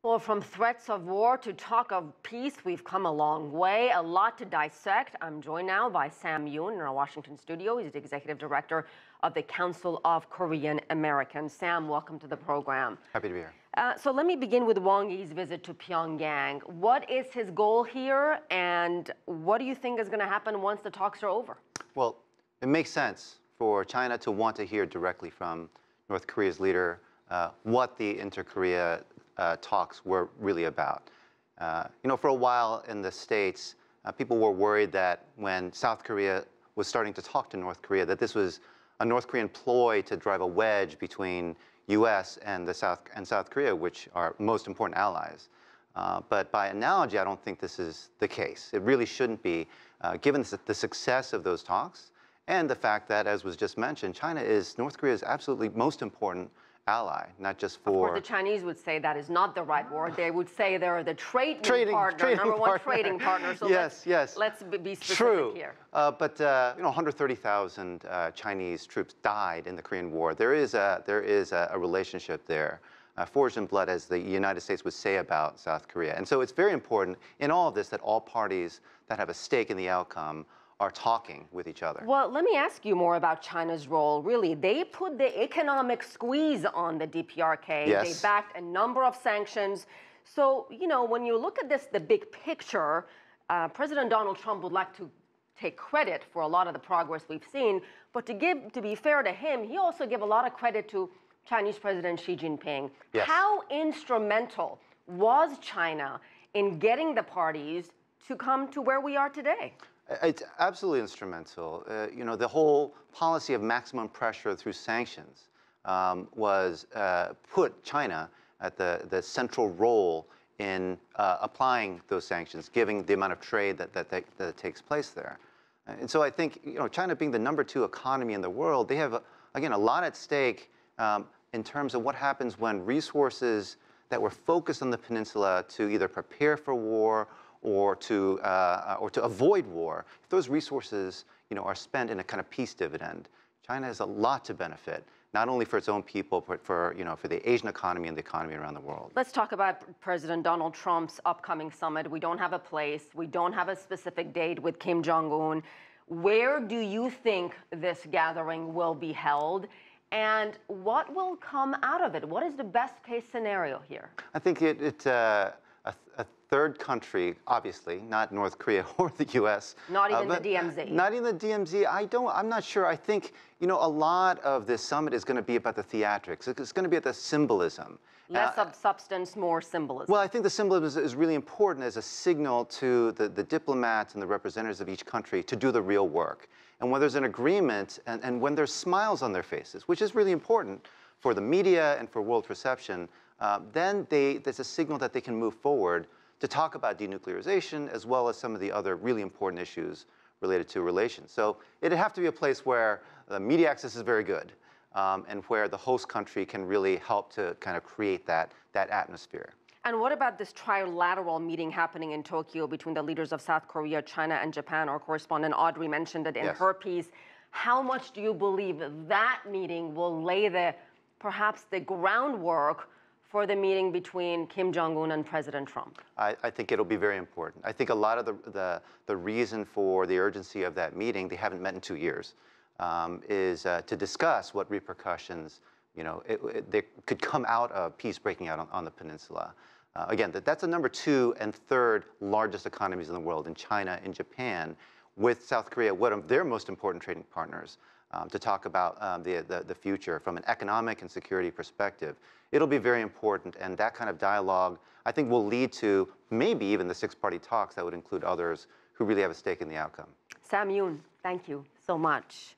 Well, from threats of war to talk of peace, we've come a long way. A lot to dissect. I'm joined now by Sam Yoon in our Washington studio. He's the executive director of the Council of Korean Americans. Sam, welcome to the program. Happy to be here. So let me begin with Wang Yi's visit to Pyongyang. What is his goal here, and what do you think is going to happen once the talks are over? Well, it makes sense for China to want to hear directly from North Korea's leader what the inter-Korea talks were really about. For a while in the States, people were worried that when South Korea was starting to talk to North Korea, that this was a North Korean ploy to drive a wedge between U.S. and South Korea, which are most important allies. But by analogy, I don't think this is the case. It really shouldn't be, given the success of those talks and the fact that, as was just mentioned, China is North Korea's absolutely most important ally, not just for... Of course, the Chinese would say that is not the right word. They would say they're the trading partner, number one trading partner. So let's be specific True. here. But 130,000 Chinese troops died in the Korean War. There is a relationship there, forged in blood, as the United States would say about South Korea. And so it's very important in all of this that all parties that have a stake in the outcome are talking with each other. Well, let me ask you more about China's role. Really, they put the economic squeeze on the DPRK. Yes. They backed a number of sanctions. So, when you look at this, the big picture, President Donald Trump would like to take credit for a lot of the progress we've seen. But to be fair to him, he also gave a lot of credit to Chinese President Xi Jinping. Yes. How instrumental was China in getting the parties to come to where we are today? It's absolutely instrumental. The whole policy of maximum pressure through sanctions was put China at the central role in applying those sanctions, given the amount of trade that takes place there. And so I think, China being the #2 economy in the world, they have, again, a lot at stake in terms of what happens when resources that were focused on the peninsula to either prepare for war or to avoid war, if those resources, are spent in a kind of peace dividend, China has a lot to benefit, not only for its own people, but for the Asian economy and the economy around the world. Let's talk about President Donald Trump's upcoming summit. We don't have a place. We don't have a specific date with Kim Jong Un. Where do you think this gathering will be held? And what will come out of it? What is the best case scenario here? I think a third country, obviously, not North Korea or the U.S. Not even the DMZ. Not even the DMZ. I'm not sure. I think, a lot of this summit is going to be about the theatrics. It's going to be about the symbolism. Less of substance, more symbolism. Well, I think the symbolism is really important as a signal to the diplomats and the representatives of each country to do the real work. And when there's an agreement and when there's smiles on their faces, which is really important for the media and for world perception, then there's a signal that they can move forward to talk about denuclearization as well as some of the other really important issues related to relations. So it'd have to be a place where the media access is very good and where the host country can really help to kind of create that atmosphere. And what about this trilateral meeting happening in Tokyo between the leaders of South Korea, China, and Japan? Our correspondent Audrey mentioned it in her piece. How much do you believe that meeting will lay perhaps the groundwork for the meeting between Kim Jong Un and President Trump? I think it'll be very important. I think a lot of the reason for the urgency of that meeting, they haven't met in 2 years, is to discuss what repercussions there could come out of peace breaking out on the peninsula. Again, that's the #2 and 3rd largest economies in the world, in China and Japan, with South Korea, one of their most important trading partners, to talk about the future from an economic and security perspective. It'll be very important, and that kind of dialogue, I think, will lead to maybe even the 6-party talks that would include others who really have a stake in the outcome. Sam Yoon, thank you so much.